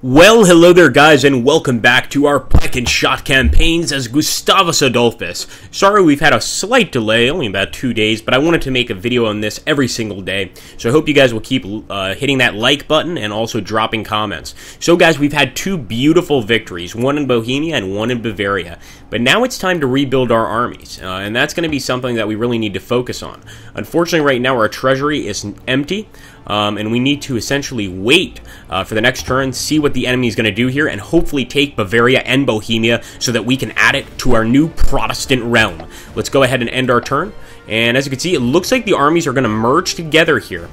Well, hello there guys, and welcome back to our Pike and Shot campaigns as Gustavus Adolphus. Sorry we've had a slight delay, only about 2 days, but I wanted to make a video on this every single day. So I hope you guys will keep hitting that like button and also dropping comments. So guys, we've had two beautiful victories, one in Bohemia and one in Bavaria. But now it's time to rebuild our armies, and that's going to be something that we really need to focus on. Unfortunately, right now our treasury is empty, and we need to essentially wait for the next turn, see what the enemy is going to do here, and hopefully take Bavaria and Bohemia so that we can add it to our new Protestant realm. Let's go ahead and end our turn. And as you can see, it looks like the armies are going to merge together here,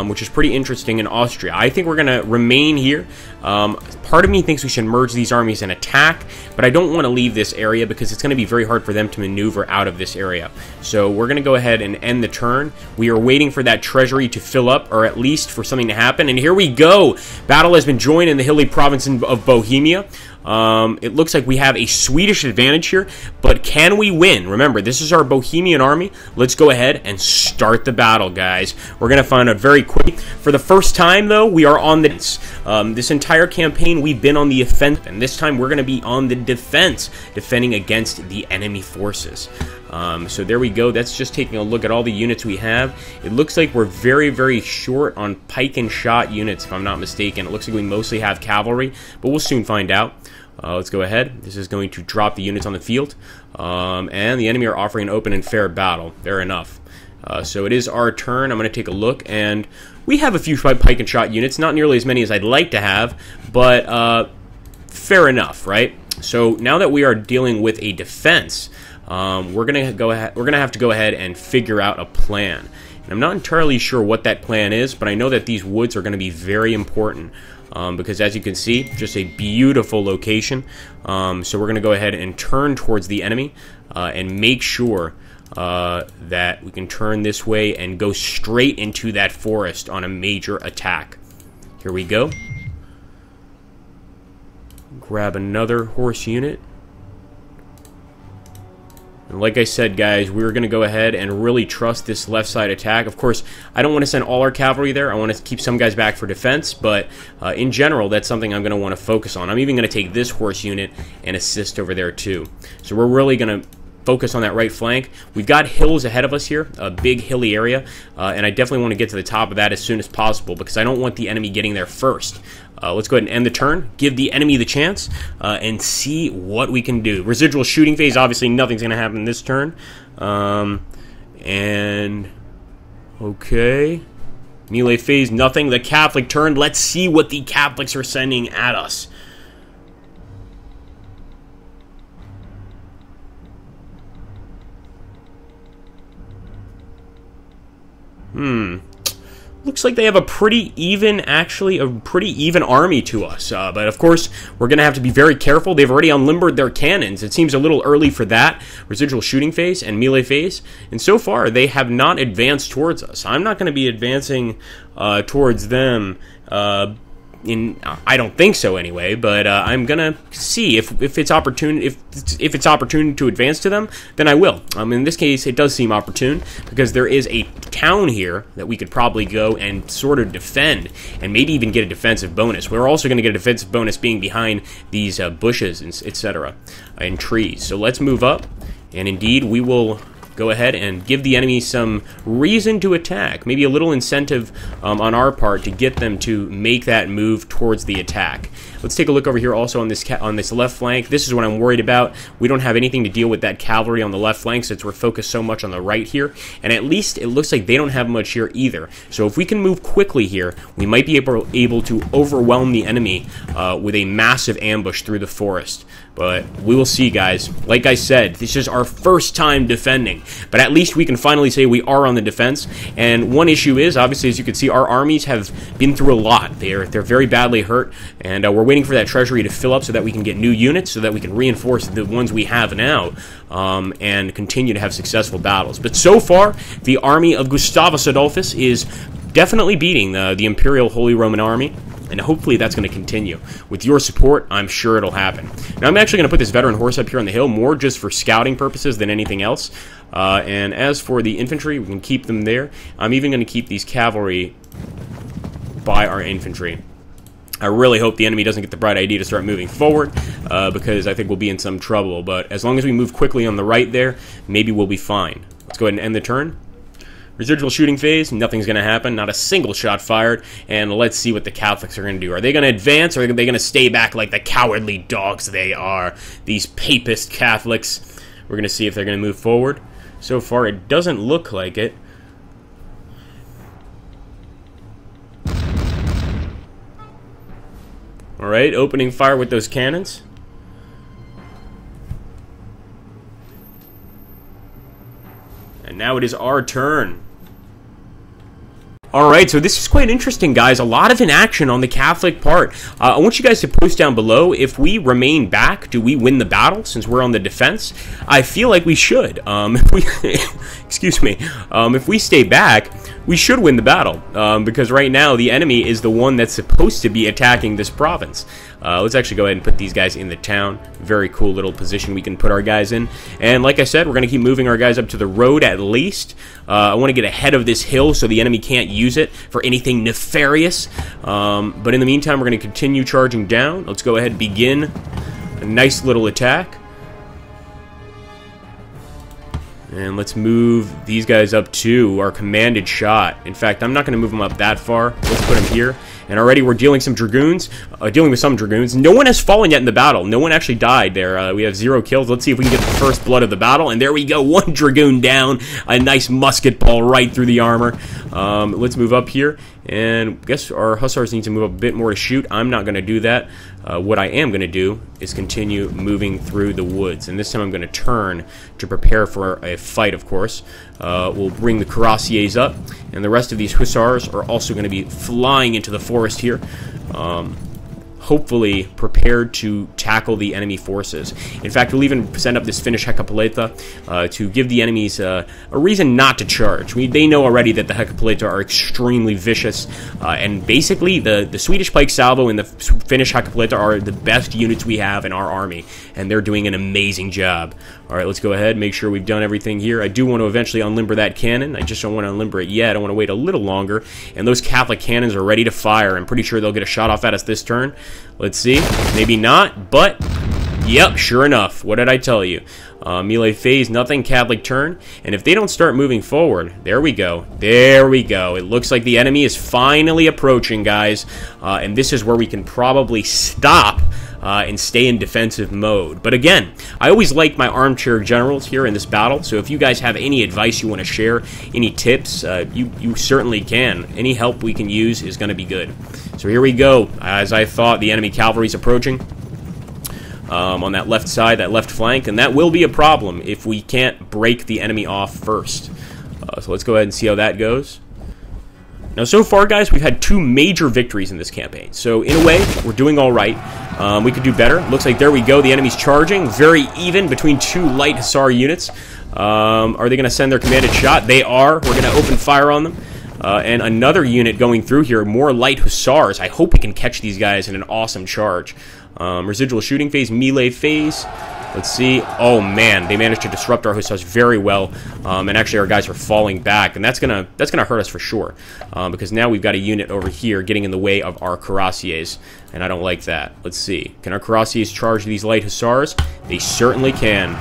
which is pretty interesting in Austria. I think we're going to remain here. Part of me thinks we should merge these armies and attack, but I don't want to leave this area because it's going to be very hard for them to maneuver out of this area. So we're going to go ahead and end the turn. We are waiting for that treasury to fill up, or at least for something to happen. And here we go. Battle has been joined in the hilly province of Bohemia. It looks like we have a Swedish advantage here, but can we win? Remember, this is our Bohemian army. Let's go ahead and start the battle, guys. We're going to find out very quickly. For the first time, though, we are on the this entire campaign, we've been on the offensive, and this time we're going to be on the defense, defending against the enemy forces. So there we go. That's just taking a look at all the units we have. It looks like we're very, very short on pike and shot units, if I'm not mistaken. It looks like we mostly have cavalry, but we'll soon find out. Let's go ahead. This is going to drop the units on the field, and the enemy are offering an open and fair battle. Fair enough. So it is our turn. I'm going to take a look, and we have a few pike and shot units. Not nearly as many as I'd like to have, but fair enough, right? So now that we are dealing with a defense, we're gonna have to go ahead and figure out a plan. And I'm not entirely sure what that plan is, but I know that these woods are going to be very important. Because as you can see, just a beautiful location. So we're going to go ahead and turn towards the enemy and make sure that we can turn this way and go straight into that forest on a major attack. Here we go. Grab another horse unit. And like I said, guys, we're going to go ahead and really trust this left side attack. Of course, I don't want to send all our cavalry there. I want to keep some guys back for defense, but in general, that's something I'm going to want to focus on. I'm even going to take this horse unit and assist over there too. So we're really going to focus on that right flank. We've got hills ahead of us here, a big hilly area, and I definitely want to get to the top of that as soon as possible because I don't want the enemy getting there first. Let's go ahead and end the turn, give the enemy the chance, and see what we can do. Residual shooting phase, obviously nothing's going to happen this turn. Okay. Melee phase, nothing. The Catholic turn, let's see what the Catholics are sending at us. Looks like they have a pretty even, actually, a pretty even army to us. But of course, we're going to have to be very careful. They've already unlimbered their cannons. It seems a little early for that. Residual shooting phase and melee phase. And so far, they have not advanced towards us. I'm not going to be advancing towards them I don't think so anyway, but I'm gonna see if it's opportune. If it's opportune to advance to them, then I will. In this case, it does seem opportune because there is a town here that we could probably go and sort of defend, and maybe even get a defensive bonus. We're also going to get a defensive bonus being behind these bushes, and etc., and trees. So let's move up, and indeed we will go ahead and give the enemy some reason to attack, maybe a little incentive on our part to get them to make that move towards the attack. Let's take a look over here also on this left flank. This is what I'm worried about. We don't have anything to deal with that cavalry on the left flank since we're focused so much on the right here, and at least it looks like they don't have much here either. So if we can move quickly here, we might be able to overwhelm the enemy with a massive ambush through the forest. But we will see, guys. Like I said, this is our first time defending, but at least we can finally say we are on the defense. And one issue is, obviously, as you can see, our armies have been through a lot. They're very badly hurt, and we're waiting for that treasury to fill up so that we can get new units, so that we can reinforce the ones we have now, and continue to have successful battles. But so far, the army of Gustavus Adolphus is definitely beating the Imperial Holy Roman Army. And hopefully that's going to continue. With your support, I'm sure it'll happen. Now, I'm actually going to put this veteran horse up here on the hill, more just for scouting purposes than anything else. And as for the infantry, we can keep them there. I'm even going to keep these cavalry by our infantry. I really hope the enemy doesn't get the bright idea to start moving forward, because I think we'll be in some trouble. But as long as we move quickly on the right there, maybe we'll be fine. Let's go ahead and end the turn. Residual shooting phase, nothing's going to happen, not a single shot fired, and let's see what the Catholics are going to do. Are they going to advance, or are they going to stay back like the cowardly dogs they are? These papist Catholics. We're going to see if they're going to move forward. So far, it doesn't look like it. Alright, opening fire with those cannons. And now it is our turn. Alright, so this is quite interesting, guys. A lot of inaction on the Catholic part. I want you guys to post down below, if we remain back, do we win the battle since we're on the defense? I feel like we should. Excuse me. If we stay back, we should win the battle, because right now the enemy is the one that's supposed to be attacking this province. Let's actually go ahead and put these guys in the town. Very cool little position we can put our guys in. And like I said, we're going to keep moving our guys up to the road at least. I want to get ahead of this hill so the enemy can't use it for anything nefarious. But in the meantime, we're going to continue charging down. Let's go ahead and begin a nice little attack. And let's move these guys up to our commanded shot. In fact, I'm not going to move them up that far. Let's put them here. And already we're dealing with some dragoons. No one has fallen yet in the battle. No one actually died there. We have 0 kills. Let's see if we can get the first blood of the battle. And there we go. 1 dragoon down. A nice musket ball right through the armor. Let's move up here. And I guess our hussars need to move up a bit more to shoot. I'm not going to do that. What I am going to do is continue moving through the woods. And this time I'm going to turn to prepare for a fight, of course. We'll bring the cuirassiers up. And the rest of these hussars are also going to be flying into the forest here. Hopefully prepared to tackle the enemy forces. In fact, we'll even send up this Finnish Hekapaleta to give the enemies a reason not to charge. They know already that the Hekapaleta are extremely vicious, and basically the Swedish Pike Salvo and the Finnish Hekapaleta are the best units we have in our army, and they're doing an amazing job. Alright, let's go ahead, make sure we've done everything here. I do want to eventually unlimber that cannon. I just don't want to unlimber it yet. I want to wait a little longer. And those Catholic cannons are ready to fire. I'm pretty sure they'll get a shot off at us this turn. Let's see. Maybe not, but yep, sure enough. What did I tell you? Melee phase, nothing, Catholic turn. And if they don't start moving forward, there we go. There we go. It looks like the enemy is finally approaching, guys. And this is where we can probably stop and stay in defensive mode. But again, I always like my armchair generals here in this battle, so if you guys have any advice you want to share, any tips, you certainly can. Any help we can use is going to be good. So here we go. As I thought, the enemy cavalry is approaching on that left side, that left flank, and that will be a problem if we can't break the enemy off first. So let's go ahead and see how that goes. Now, so far, guys, we've had 2 major victories in this campaign. So, in a way, we're doing all right. We could do better. Looks like there we go. The enemy's charging. Very even between 2 light hussar units. Are they going to send their commanded shot? They are. We're going to open fire on them. And another unit going through here, more light hussars. I hope we can catch these guys in an awesome charge. Residual shooting phase, melee phase. Let's see. Oh man, they managed to disrupt our hussars very well, and actually our guys are falling back, and that's gonna hurt us for sure, because now we've got a unit over here getting in the way of our cuirassiers, and I don't like that. Let's see. Can our cuirassiers charge these light hussars? They certainly can.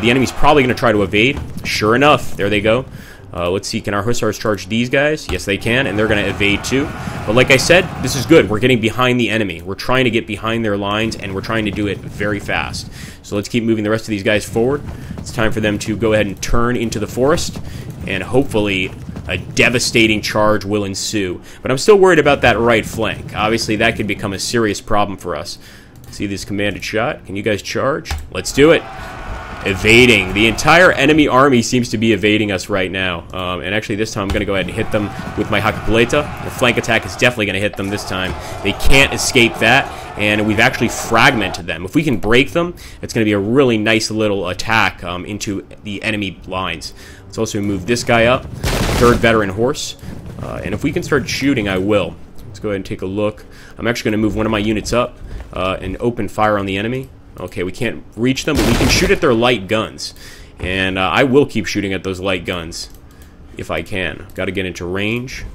The enemy's probably gonna try to evade. Sure enough, there they go. Let's see, can our hussars charge these guys? Yes, they can, and they're going to evade too. But like I said, this is good. We're getting behind the enemy. We're trying to get behind their lines, and we're trying to do it very fast. So let's keep moving the rest of these guys forward. It's time for them to go ahead and turn into the forest, and hopefully a devastating charge will ensue. But I'm still worried about that right flank. Obviously, that could become a serious problem for us. See this commanded shot? Can you guys charge? Let's do it. Evading. The entire enemy army seems to be evading us right now. And actually this time I'm going to go ahead and hit them with my Hekapaleta. The flank attack is definitely going to hit them this time. They can't escape that, and we've actually fragmented them. If we can break them, it's going to be a really nice little attack into the enemy lines. Let's also move this guy up. 3rd veteran horse. And if we can start shooting, I will. Let's go ahead and take a look. I'm actually going to move one of my units up and open fire on the enemy. Okay, we can't reach them, but we can shoot at their light guns. And I will keep shooting at those light guns if I can. Got to get into range.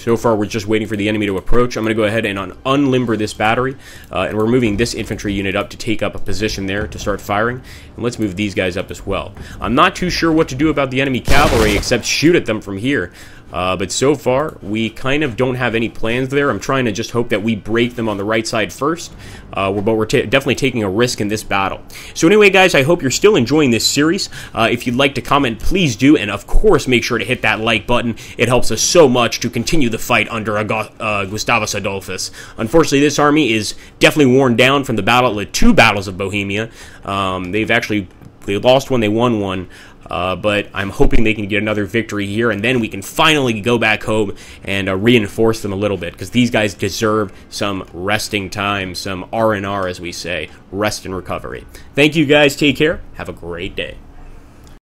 So far, we're just waiting for the enemy to approach. I'm going to go ahead and unlimber this battery, and we're moving this infantry unit up to take up a position there to start firing. And let's move these guys up as well. I'm not too sure what to do about the enemy cavalry except shoot at them from here. But so far, we kind of don't have any plans there. I'm trying to just hope that we break them on the right side first, but we're definitely taking a risk in this battle. So anyway, guys, I hope you're still enjoying this series. If you'd like to comment, please do, and of course, make sure to hit that like button. It helps us so much to continue the fight under Gustavus Adolphus. Unfortunately, this army is definitely worn down from the two battles of Bohemia. They lost one, they won one. But I'm hoping they can get another victory here, and then we can finally go back home and reinforce them a little bit, because these guys deserve some resting time, some R&R, as we say, rest and recovery. Thank you guys. Take care. Have a great day.